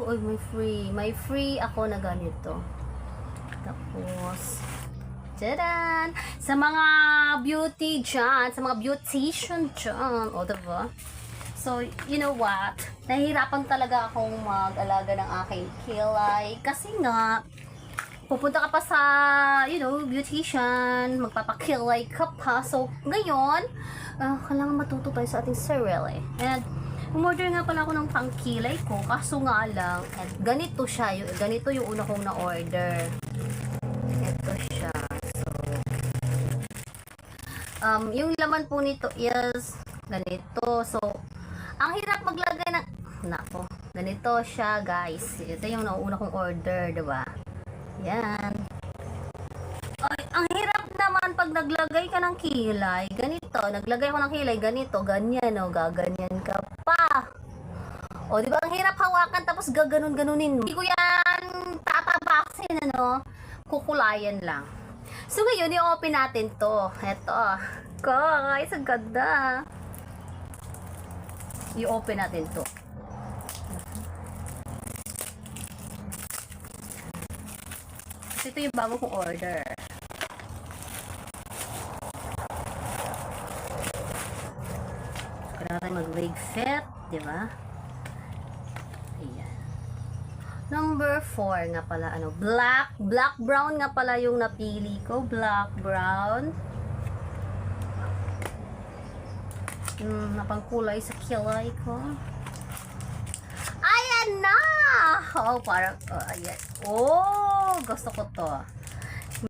Uy, may free. May free ako na ganito. Tapos, tadaan! Sa mga beauty dyan, sa mga beautician dyan, o diba? So, you know what? Nahihirapan talaga akong mag-alaga ng aking kilay. Kasi nga, pupunta ka pa sa, you know, beautician, magpapakilay ka pa. So, ngayon, kailangan matuto tayo sa ating sarili. And, umorder nga pala ako ng pangkilay ko, kaso nga lang, at ganito siya, ganito yung una kong na-order. Ito siya. So, yung laman po nito is ganito. So, ang hirap maglagay ng, nako, ganito siya guys. Ito yung nauna kong order, diba? Yan. Ay, ang hirap naman pag naglagay ka ng kilay. Ganito, naglagay ko ng kilay, ganito, ganyan, o, gaganyan ka pa. O, di ba, ang hirap hawakan, tapos gaganon-ganunin mo. Hindi ko yan tatabasin, ano, kukulayan lang. So, ngayon, i-open natin to. Eto, guys, ang ganda. I-open natin to. Ito yung bago kong order. Kailangan tayo mag-wig fit, di ba? Ayan. Number 4 nga pala, ano, black brown nga pala yung napili ko. Black brown. Napangkulay sa kilay ko. Ayan na! Oh, parang, ayan. Oh, gusto ko to.